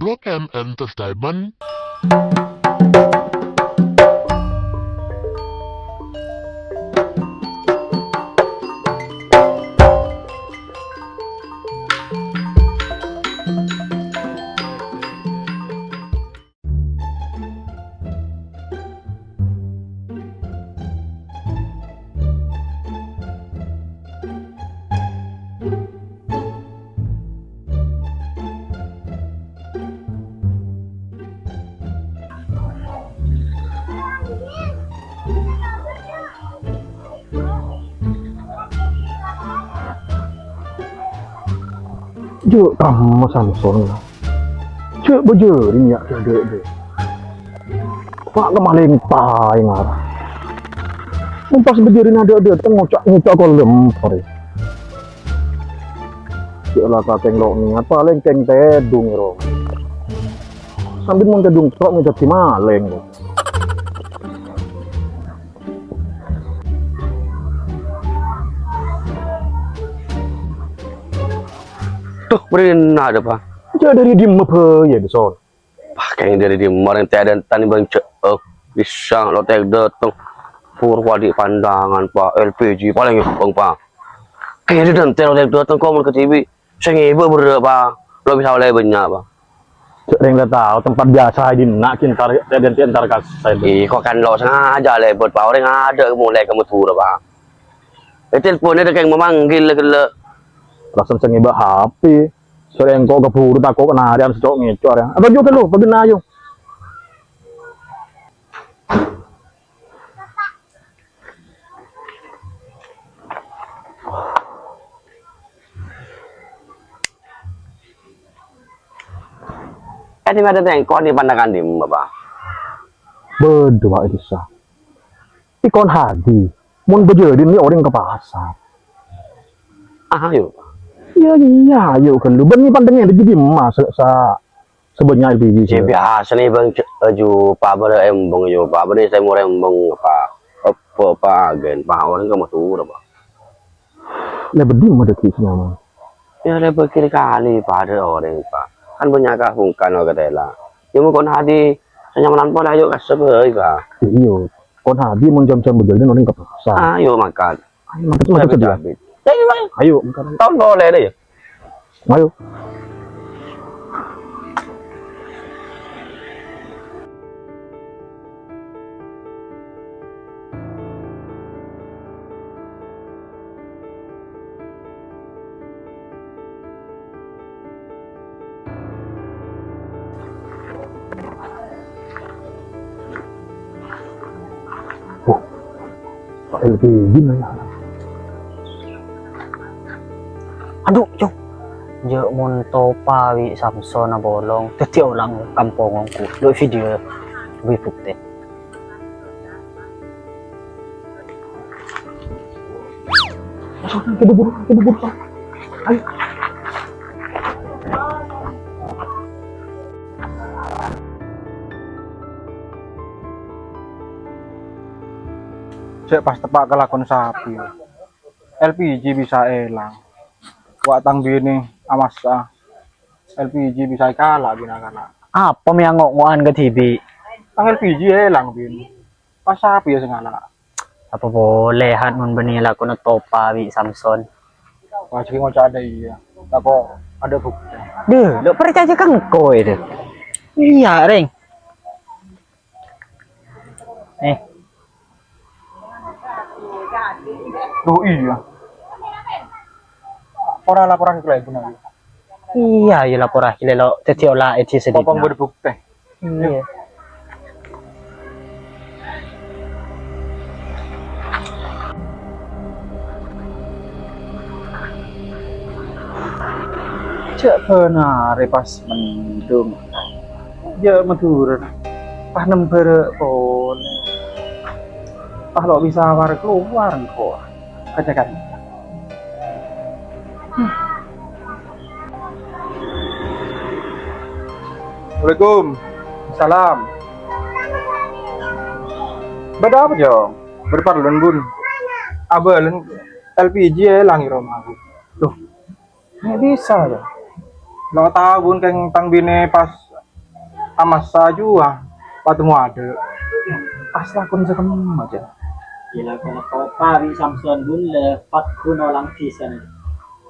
Block and Entertainment. Cuk kamu Samson cuk bejeur ini ya dede pak kemaling tai ngarah pas bejerin ada ngocak kok lempar cuk lah kateng lo niat paling keng tedung ro sambil mau tedung sok minta si maleng lo tuh berin ada pak cuk dari dim apa ya beson pakai dari di kemarin ada tani bang bisa lo teh datang purwadi pandangan pak LPG paling ya bang pak kayaknya dan lo teh datang kau ke TV saya ibu berapa lo bisa oleh banyak pak cuk yang tahu tempat biasa di nak cintar dan cintar kasih ih kok kan lo sengaja lebet pak orang ada mulai kamu turun pak teleponnya ada yang memanggil le langsung sengiba HP sore engko keburu takut kena ada secok ngecor ya apa juga lu bagi nayo kan ini ada tengkol di pandangan di bapak berdua itu sah ikon hadi mun bejerin ini orang ke pasar ayo iya ayo kan lu benih pandangnya ada jadi emas sebenarnya LPG ya biasa nih bang ju pak ber embong ju pak ber saya mau embong apa agen pak orang kamu turun pak lebih dim ada kisahnya mah ya lebih kiri kali pada orang pak kan banyak kahungkan orang ketela ya mau kon hadi senyaman pola ayo kasih pak iyo kon hadi mun jam-jam bejerin orang ke pasar ayo makan ayo makan tuh dia ayo makan tahun boleh deh ya ayo LPG nanya aduh cok je monto pawi Samson na bolong tetiaw lang kampongongku do video lebih bukti kita buru ayo cek pas tepak kelakon sapi LPG bisa elang watang bini amasa LPG bisa kalah bina kalah apa yang ngok-ngokan ke TV ang LPG elang bin pas sapi ya sengala apa boleh hat mun benila ko na to pawi Samson pas ngocak ada iya tako ada bukti deh lo percaya kang koy deh iya reng Duh iya orang laporan ke lagi nanti iya ya lapor akhirnya lo tetiaw la eti sedih popong berbukti iya cek benar pas mendung ya matur pas nember pun pas lo bisa war keluar kok kecekan Assalamualaikum salam beda apa jong berparlon bun abalen LPG ya langi rumahku tuh nggak bisa ya lo tahu bun keng tang bine pas amas juga patemu ada asla kun sekem aja. Gila kalau Topa wi Samson pun lepat kuno lang pisan.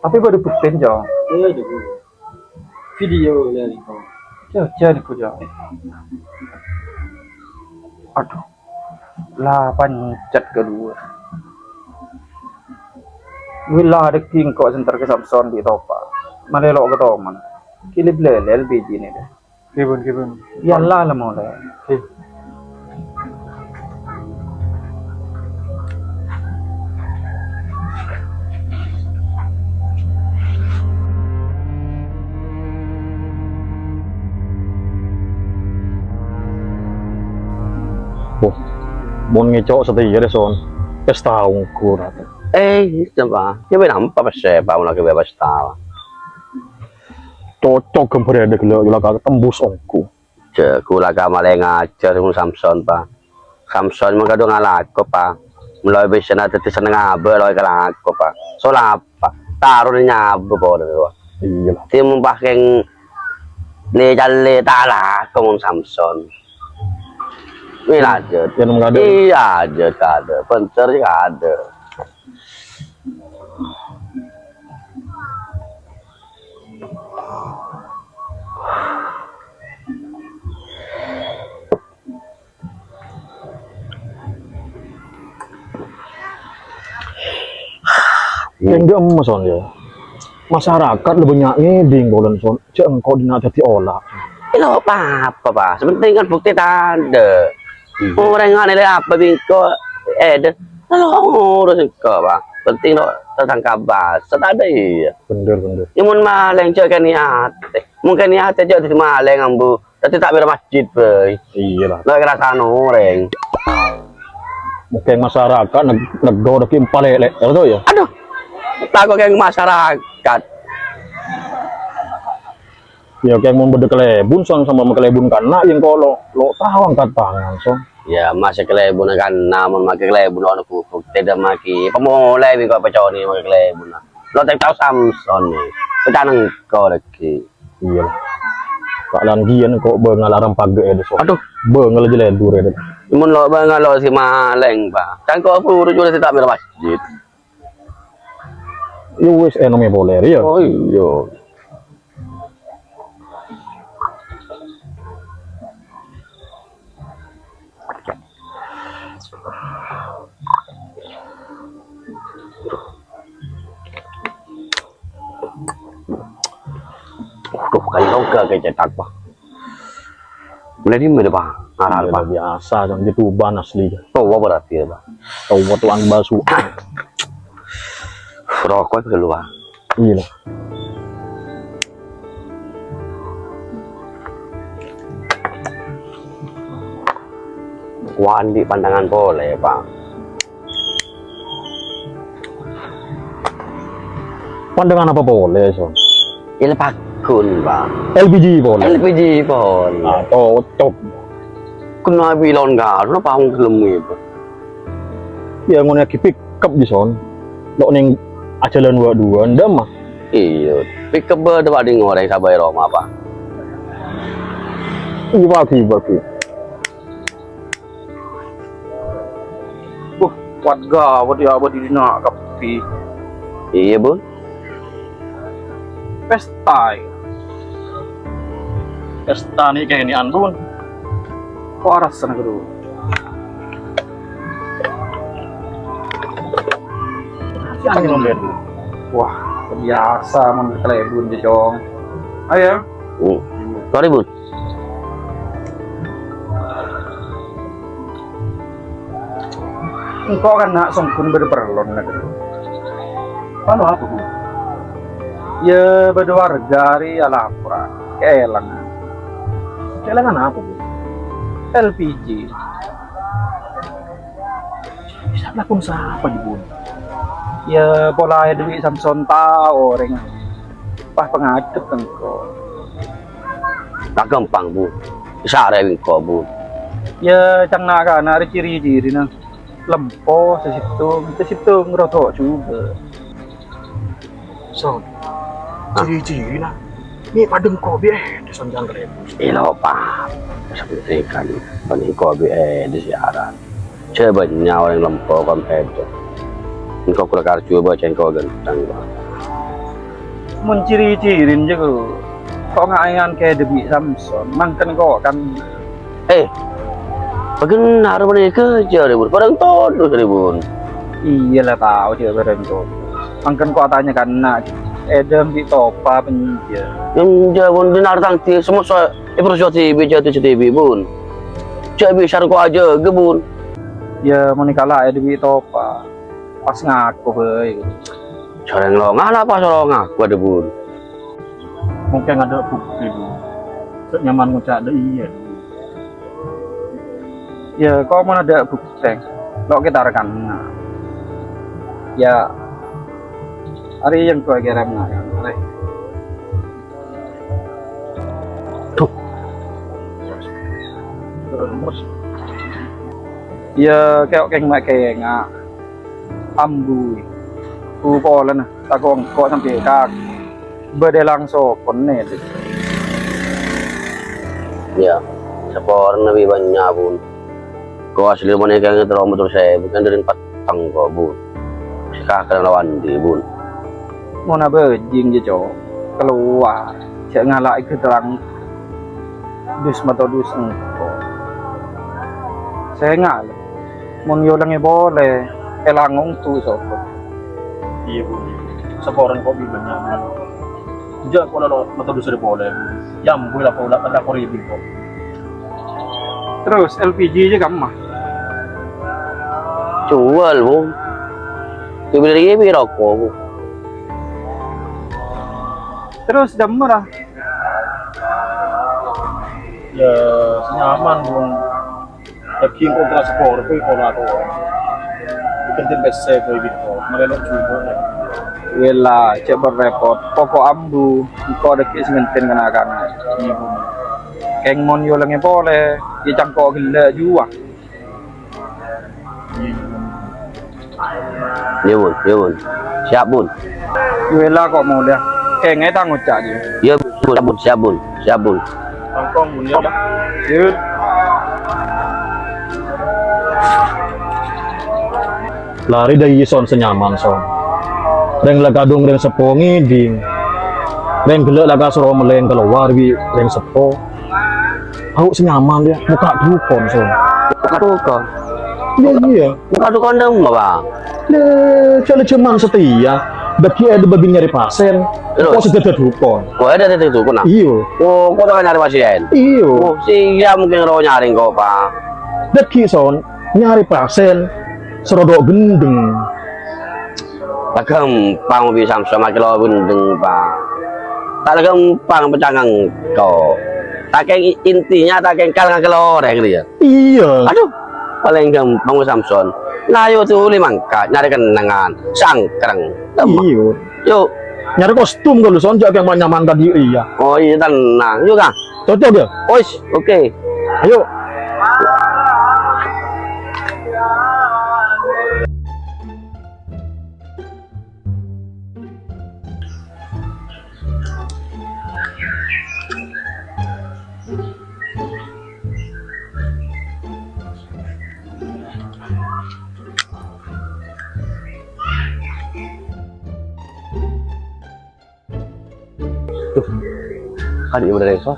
Tapi baru buktiin jauh. Dulu. Video dari kau. Jauh ku jauh. Aduh. Lah pancet kedua. Wila ada king kok center ke Samson di Topa. Malelok ke Toman. Kilip lele LPG ini deh. Kibun. Yalla lah mulai. Bon ngecok setia deh son pesta ungkur coba dia nampak apa sih pak mau lagi bebas tahu cocok kempere deh gila kagak tembus ongku kula kamale ngajar mun Samson pak Samson mung kadung ngalako pak mulai bisa nanti seneng ngabe loy kalako pak soal apa taruh nyabu po iya tim pakai le jalle tala kamu Samson ini aja yang nggak ada iya aja ada pencer juga ada yang dia emas son ya masyarakat lebih banyak di nggolan son cek engkau dinat jadi olah ini apa pak sepenting kan bukti tanda orang yang nilai apa bingko lalu kok pak penting lo tentang kabar ada iya bener yang maleng cek kan niat mungkin niat aja di maleng ambu tapi tak ber masjid boy iya lah lo kira orang mungkin masyarakat negara kim palele itu ya aduh takut kayak masyarakat ya kayak mau berdekelebun son sama kelebun karena yang kalau lo tahu angkat tangan son ya masih kelebun kan namun makai kelebun ono pupuk tidak maki pemulai bingko peconi makai kelebun lo tak tahu Samson nih pecanang kau lagi iya lah kalian gian kok bengalarang pagi ada son aduh bengal aja ledur ada mun lo bengal lo si maleng pak kan kau puru juga tidak ber masjid ya wes enome boleh ya oh iya Duh, kayak loga kayak cetak pak. Mulai di mana pak? Arah pak. biasa kan di Tuban asli Oh, apa berarti ya pak? tahu tuan basu Rokok keluar. iya lah Wandi pandangan boleh pak. pandangan apa boleh son Ini pakun pak. LPG boleh LPG pun. atau cocok Kena bilon gar, lo paham kelem itu. ya ngono pick up di son lo ning ajalan dua ndak mah Iya. Pick up berdebat di ngoreng sabai Roma pak. iya bagi Warga apa di dina kapi Iya bun. pesta. pesta nih kayak ini anbun Kok aras sana kedua. angin lomben Wah, biasa mun kelebun di jong. Ayo. Sorry bun. Engkau kan nak songkun berperlon nak kedua. Anu apa bu? Ya berwarga ri alapura keelangan. kelangan apa bu LPG. bisa lakon siapa di bun Ya pola ya duit Samson tahu orang. Pas pengadep engkau. Tak gampang bun. Isara bingko bun. Ya cang naga nari ciri diri nang lempo sesitu ngerotok juga. son ciri-ciri lah Ni padeng ko bi deson jangkrik. Ilo pa. Sabihin paniko bi di siaran. Coba nyawa yang lempau kam itu. Engkau kula coba cengkau ganteng. Menciri-cirin je kok ngayan kayak Debi Samson mangken kok kan Bagaimana mereka kerja ribun? Padang todo ribun. iyalah tahu dia berento mangken kok tanya kan nak edem di topa penjia Yang jawab dinar tangti semua soal episode TV jatuh TV bun. Cak bisa kau aja gebun. ya menikala Debi topa pas ngaku be Cara yang longan apa cara ngaku ada bun? mungkin ada bukti nyaman ngucap ada iya ya kok mana ada bukti lo kita rekan ya hari yang kau kirim nah kan ya kayak mak kayak nggak ambu pola nah takong kok sampai kak berdelang so konet Ya, sepor nabi banyak bun. Kau asli mana yang terlalu betul saya bukan dari patang kau bun. Sekarang lawan di bun. mau nabe jing je cowok keluar cek ngalak itu terang dus atau dus engko saya ngal mon yolangnya boleh elangong tu sopo Iya bu. Seporan ko bi banyak. Ja ko lalo matado sa boleh. Yam bu la ko la ko ribi ko. terus LPG je kamu mah Jual bun. Kau beli lagi rokok bun. terus jam murah Ya senyaman bun. Tapi kontra sepor ko ko la ko. Ikan bese ko ibi ko. Mereka cuba. Wela cek berrepot pokok ambu kok ada kisengenten kena kan keng mon yolangnya boleh dia cangkok gila juga Ya bun. Siap bun. Wela kok mau dia kengnya tangguh cak dia Ya bun, siap bun. Angkong bun ya. Yud. Lari dari son senyaman son. Reng lagadong reng sepo ngiding. Reng gelek laga soro meleng keluar bi reng sepo. Aku senyaman dia muka dukon son. Bukan. Iya. Bukan kondom apa? Le cale cuman setia. Bagi ada babi nyari pasien. Terus? Kok sudah dukon. Kau ada itu kena. Iyo. Oh, kau tak nyari pasien. Iyo. Oh, siapa mungkin ro nyari kau pak? Bagi son nyari pasien. Serodok gendeng. Tak gampang bisa sama kilo bundeng pak. Tak gampang pecangang kau. Tak kayak intinya tak kayak kalang kilo orang gitu ya. Iya. Aduh, paling gampang Samson. Nah, yo tuh mangkat nyari kenangan, sangkrang. Iya. Yuk, Nyari kostum kalau son jaga yang menyamankan diri ya. oh iya tenang, yuk kang. Cocok dia. Ois, oke. Ayo. Kan ibu dari sos.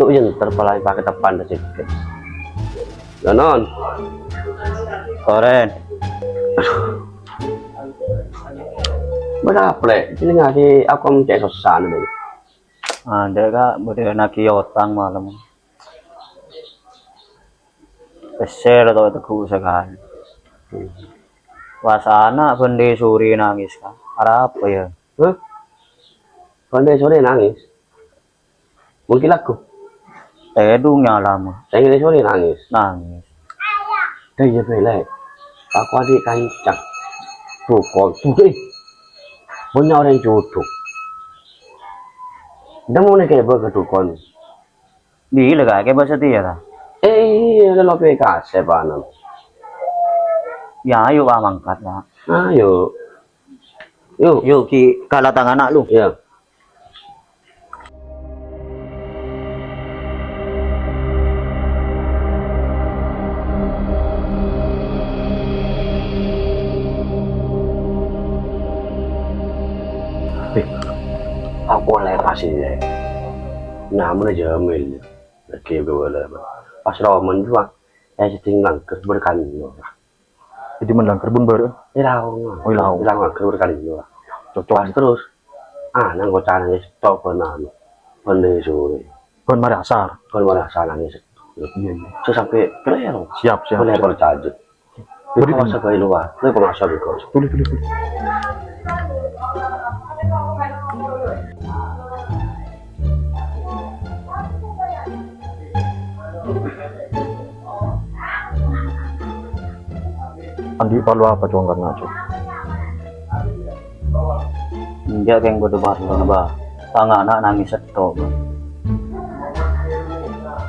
Lu yang terpelai pakai tepan dah sedikit. Non. Koren. Berapa le? Ini ngasih aku mencari sosan deh. Ada kak, boleh nak kiotang malam. Besar atau teguh sekali. Wasana bendi suri nangis kak. Ada apa ya? Huh? Pandai sore nangis. Mungkin aku. Tedungnya lama. Saya sore nangis. Nangis. Dah ya belai. Aku adik kancang. Tuh kok tuh banyak orang jodoh. Dah mau nak kayak berketukon. Bila kak, kayak bahasa dia lah. Ada lebih kasih panam. Ya ayo kak mangkat lah. Ayo. Yuk. Yuk ki kalah tangan anak lu. Ya. kasih ya. Nyaman aja mil. Oke boleh. Pas roman juga. Tinggal berkali. Jadi menang kerbun baru. Hilang. Oh, hilang. Hilang berkali. Cocok. Pas terus. Nang kocana stop penan. Pandai sore. Kon mari asar. Kon malah salahnya. Iya. So sampai kalian. Siap. Boleh bercajet. Beri masa ke luar. Lu pengasah bikos. Tulis. Andi perlu apa cong karena cong? Dia yang berdebar loh bah. Tangan anak nangis setok.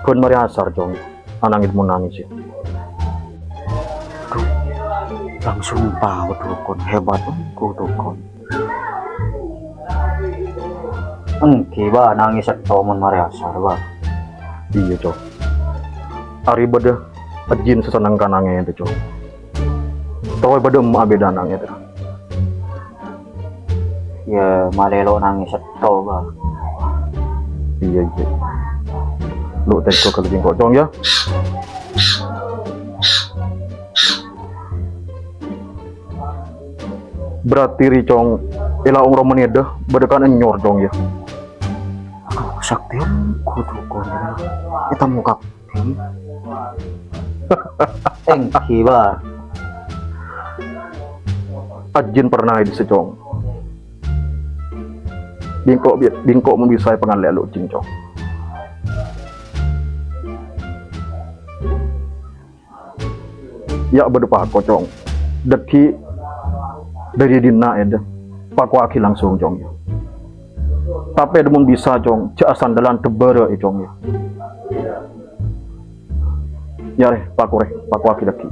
Kon mari asar cong. Anangit mau nangis ya. Langsung tahu dukun hebat ku dukun. Engki bah nangis setok mun mari asar bah. Iya cong. Ari beda ajin sesenang kanangnya itu cong. Tahu beda mau beda nangnya itu. Ya malelo nangis setok bah. Iya. Lu tes kok kalau kok cong ya. Berarti ri cong ila umroh meneda bedekan enyor cong ya. Sakti ku dukun. Kita muka. Engki bah. Ajin pernah di secong. Bingkok membisai pengalih lu cincong. Ya berdepa kocong. Deki dari dina ada. Paku aki langsung cong ya. Tapi ada bisa cong. Cak sandalan tebara cong ya. Ya paku aki deki.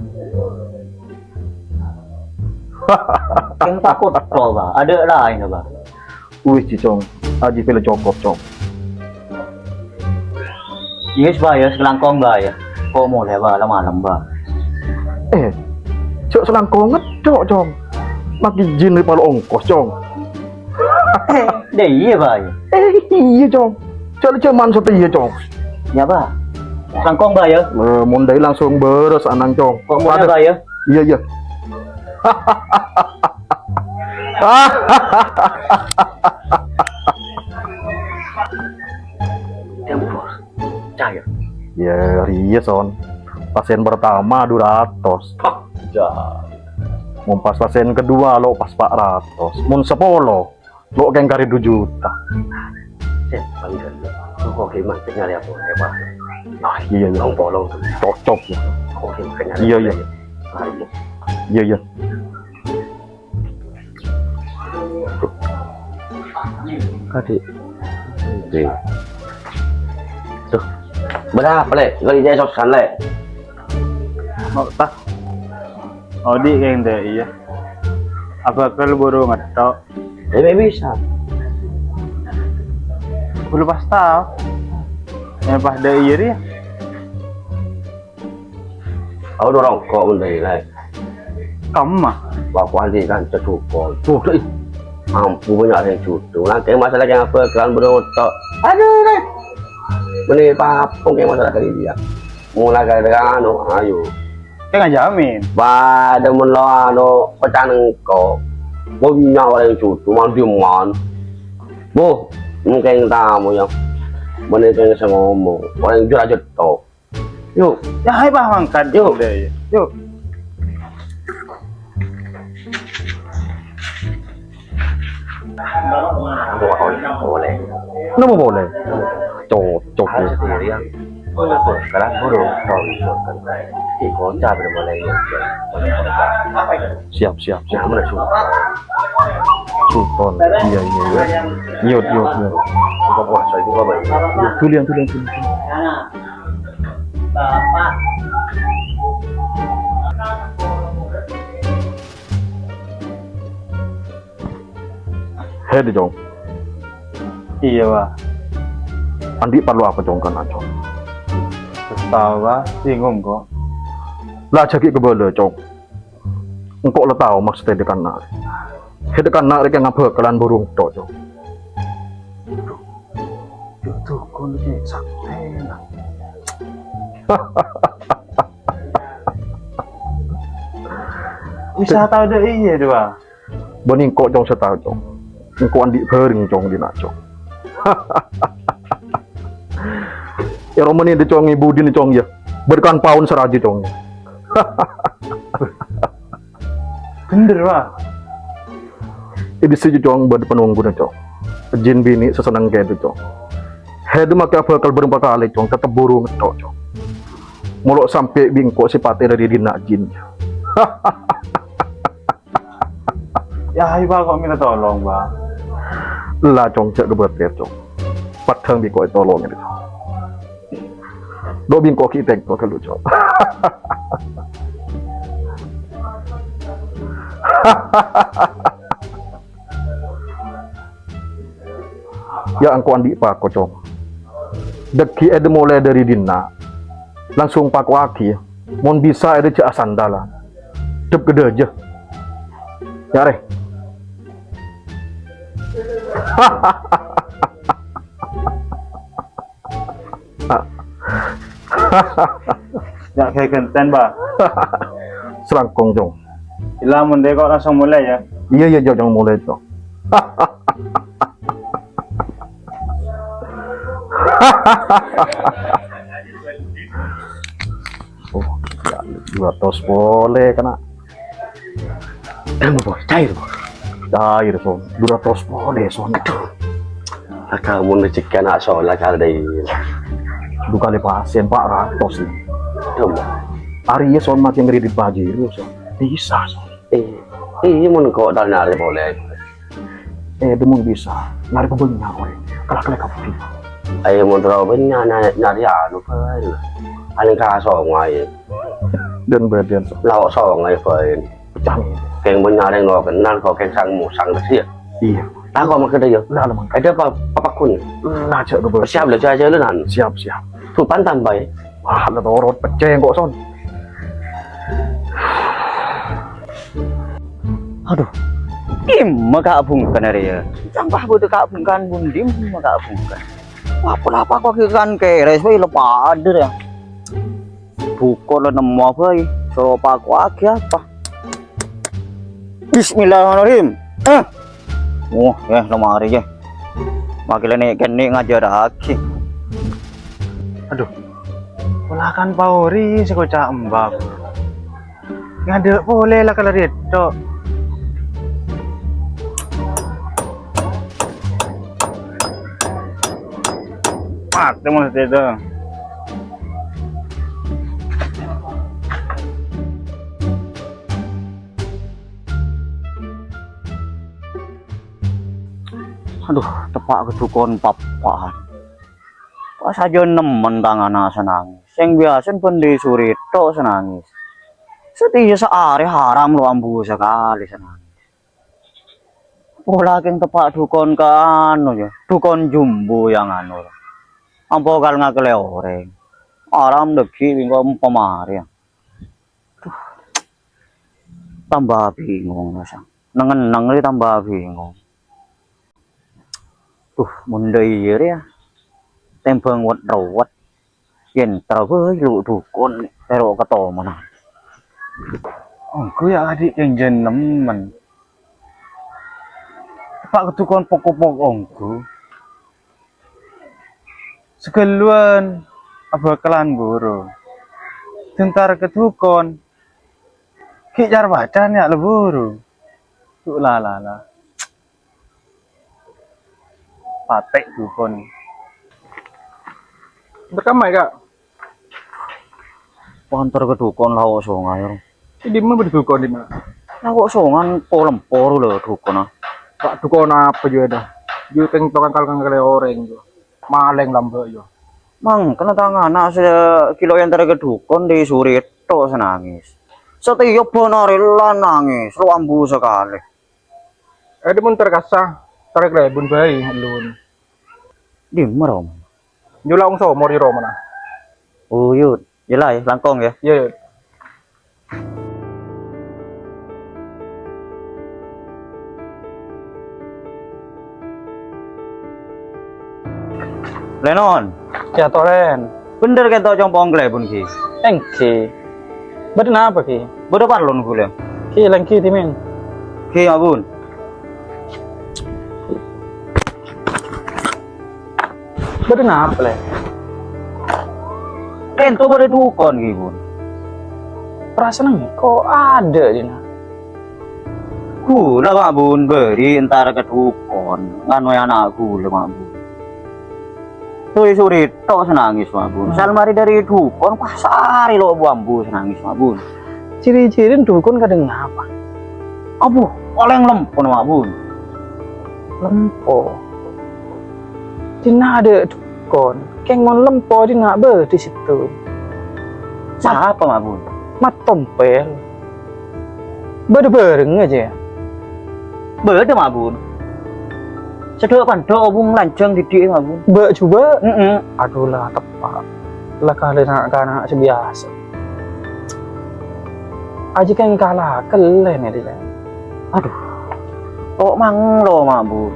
Yang takut loh bah. Ada lain bah. Wih cicong. Aji pilih cokop cong. Yes bah ya selangkong bah ya. Kok mulai bah lama-lama bah. Cok selangkong ngedok cong. Maki jin di palu ongkos cong. Deh iya bah ya. Iya cong. Cok man setia cong. Ya bah. Selangkong bah ya. Mondai langsung beres anang cong. Kok mulai bah ya. Iya. Tempur. Cahaya. Ya, iya son. Pasien pertama 200. Mun pas pasien kedua lo pas 400. Mun 10 lo keng kari 2 juta. Panggil. Kok gimana nyari apa hebat. Nah, iya. Tolong. Cocok ya. Kok gimana. Iya. Iya. Kadi. Tuh. Berapa le? Kali dia sosan le. Oh tak. Odi kayaknya deh iya. Apa kalau baru ngetok? Bisa. Belum pas tahu. Yang pas deh iya dia. Aku dorong kok mendai le. Kamu mah. Bapak nanti kan cekukol. Tuh deh. Mampu banyak yang cutu. Nanti masalah yang apa? Kalian berotak. Aduh deh. Meni papung yang masalah kali dia. Mulai dari anu, ayo. Saya nggak jamin. Pada mula anu pecahan engkau. Banyak orang yang cutu. Mandi man. Bu, mungkin tamu yang menikah yang ngomong. Orang yang jual aja toh. Yuk. Ya hai bah mangkat Yuk. deh. Yuk. Boleh. Kenapa boleh? Cocok ya. Harus sendirian. Sekarang baru tahu itu kan. Kocak benar-benar ya. Siap. Nyaman sudah. Sultan. Iya. Yuk. Buka puasa itu apa ya? Tulian. Bapak. Hei jong. Iya bah. Andi perlu apa cong kan cong? Tahu bah. Bingung kok. Lah jagi kebala cong. Engkau lo tahu maksudnya dekan nak. Dekan nak rek ngapa kelan burung tok cong. dukun iki sakti lah. Bisa tahu deh iya dua. Bening kok jong setau jong. Engko andi bering jong dina jong. Ya romani de jong ibu din jong ya. Berkan paun seraji jong. Bener wah. Ibi seju jong bad penunggu na jong. Jin bini sesenang gitu jong. Hedu maka bakal berempat kali jong tetep burung ngetok jong. Muluk sampai bingko sifatnya dari dina jin. Ya ayo Pak, kok minta tolong Pak. Lah jong cek kebetet jong. Patang bingko tolong ini jong. Do bingko kita kok kalau jong. Ya angko andi pak kocong. Deki ada mulai dari dina. Langsung pak waki. Mon bisa ada cek asandalan. Dep gede aja. Ya reh. Ya kayak genten Pak. Serangkong jong. Ilamun deh kok langsung mulai ya. Iya iya jong mulai jong. Oh, ya, 200 boleh kena. Bos, cair bos. Cair son, 200 boleh son. Kamu rezeki anak sholat kali deh. Dua kali pasien Pak Ratos nih. Coba. Hari ya son makin ngeri di Bajiru son. Bisa son. Mun kok dal nari boleh. Demung bisa. Nari pembelinya orang. Kalau kalian kamu Ayo mun terlalu banyak nari anu kan. Aling kasong ay. dan berdian son. Lawak song ay fen. Pecah nih. Keng benyareng lo kenal kok keng sang musang bersih. Iya. Lah kok makan dia. Lah lemang. Ada apa kun? Lah cek gue Siap lah aja lu nan. Siap siap. Tu pantam bay. Wah, ada torot pecah kok son. Aduh. Dim makabungkan hari ya. Sampah butuh kabungkan bundim makabungkan. Wah, apa kok kan keres we lepa ader ya. Buko lo nemu apa ya? So pak waki apa? Bismillahirrahmanirrahim. Wah, ya lemari ya. Makile nek kene ngajar lagi. Aduh. Pulakan pauri sekocak embab. Ngade boleh lah kalau itu. Mati mas itu. Aduh, tepak kedukon papan. Pas aja nemen tangan senangis. Yang biasa pun disurit tok senangis. Setia sehari haram lo ambu sekali senangis. Pola keng tepak dukon anu ya, dukon jumbo yang anu. Ampo kal ngakele oreng. Haram deki bingko pemari ya. Tambah bingung rasa. Nengen tambah bingung. Mundai ya. Tempeng wat rawat. Yen terwe lu dukun pero keto mana. Aku ya adik yang jenemen. Pak ketukon pokok-pokok ongku. Sekeluan apa kelan buru. Tentar ketukon. Kijar bacan ya leburu. Tuh la. Patek dukun. Rekam ya kak. Pantar kedukon lawo songan. Di mana berdukun di mana? Lawo songan polempor lho dukun. Kak dukun apa juga dah? Juga teng tukang kal orang juga. Maleng lambe yo. Mang kena tangan anak kilo yang tadi kedukun di surito senangis. Setiap benar lan nangis, lu ambu sekali. Di mun terkasa tarik lebun bayi lun. Di merom. Nyula ung so mori ro mana? Uyut, jelas ya, langkong ya. Iya. Lenon. Ya toren. Bener ketok compong kle pun ki. Engki. Betul apa ki? Bodo parlon kule. Ki lengki timin. Ki abun. Betul apa le? Rento bodo tukon ki pun. Perasaan kok ada di na. Kula mak bun beri entar ke tukon. Nganu anakku le mak bun. Suri tok senangis mak bun. Salmari dari tukon pasari lo bambu senangis mak bun. Ciri-ciri dukun kadang apa? Abu, oleng lempon mak bun. Lempo. Dina ada dukun. Keng mon lempo dina be di situ. Siapa mak bun? Mat tompel. Bareng aja. Beda mak bun. Sedok pandok obung lanceng didik mak bun. Be coba. Aduh Lah tepat. Lah kali nak kana sebiasa. Aja kan kalah kelen ya dia. aduh. Kok mang lo mak bun.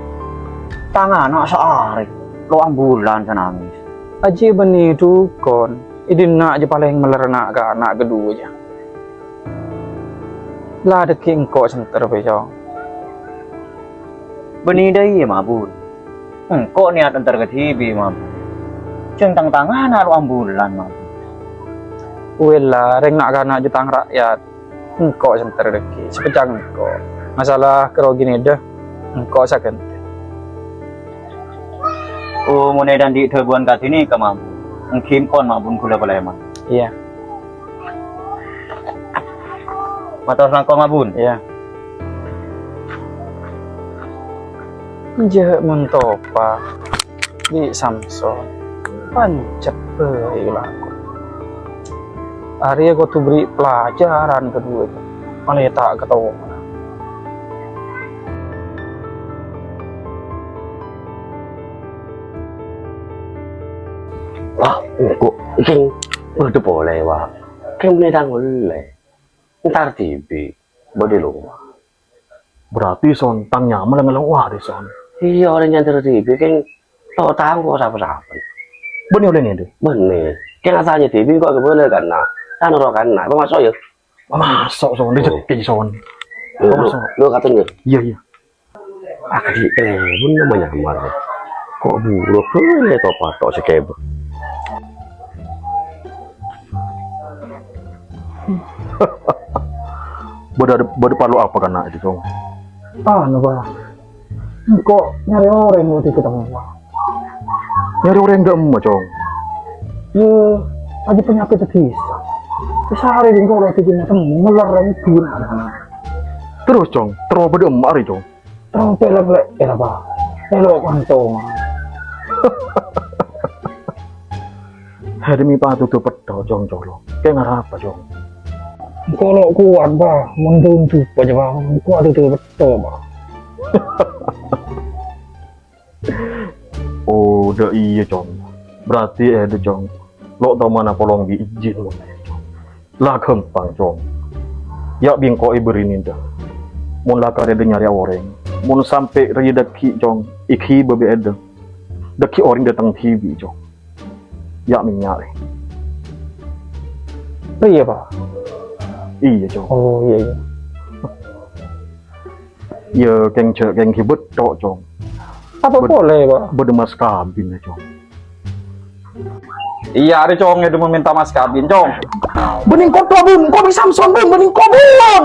Tangan nak seari. Lo ambulan senangis. Aji beni dukun. Idina aja paling melernak ke anak kedua aja. Lah ada kingko center bejo. Beni dai mak bun. Kok niat antar ke TV mak bun. Ceng tangan lo ambulan mak bun. Wela reng nak kana jutang rakyat. Engko center deki. Sepecang engko. Masalah kero gini dah. Engko saken. Oh mulai dan di terbuan kat ini ke mak bun. Mungkin kon mak bun kula balai mak. Iya. Matos langkong mak bun. Iya. Je mentopa di Samson pancet laku. Hari aku tuh beri pelajaran kedua itu. Malah tak ketawa. Wah, kok king udah boleh wah. King boleh dan boleh. Ntar TV, boleh lo. Berarti son tang nyaman dengan wah deh son. Iya orang yang TV king lo tahu kok siapa-siapa. Bener oleh nih deh. Bener. King asalnya TV kok boleh kan nak. Kan orang kan nak. Apa masuk ya? Masuk son, dia jadi son. Lo katanya. Iya iya. Ah di pun namanya kemarin. Kok buruk boleh kok patok sekebel. Bodoh perlu apa kan nak itu son? Bah. Kok nyari orang mau ketemu? Nyari orang enggak mau cong. Ya, aja penyakit itu bisa hari ini kalau tiga macam melarang guna. Terus cong, terus bodoh emak hari cong. Terang pelak era bah. Elok kantong. Hari mi patu tuh pedo cong colo. Kayak ngarap apa cong? Kalau kuat bah, mendunjuk aja bah. Kuat itu betul bah. Oh, udah iya cong. Berarti ada cong. Lo tau mana polong diizin lo. Lah kempang cong. Ya bingko iberin dah. Mun lah kare de nyari orang. Mun sampai rezeki cong. Iki bebe ada. Deki orang datang TV cong. Ya minyari. Oh iya pak. Iya cong. Oh iya. Ya keng hibut cok cong. Apa boleh pak? Berdemas kabin ya cong. Iya ada cong itu meminta mas kabin cong. Bening kok bun, kok bisa Samson bun, bening kok bun.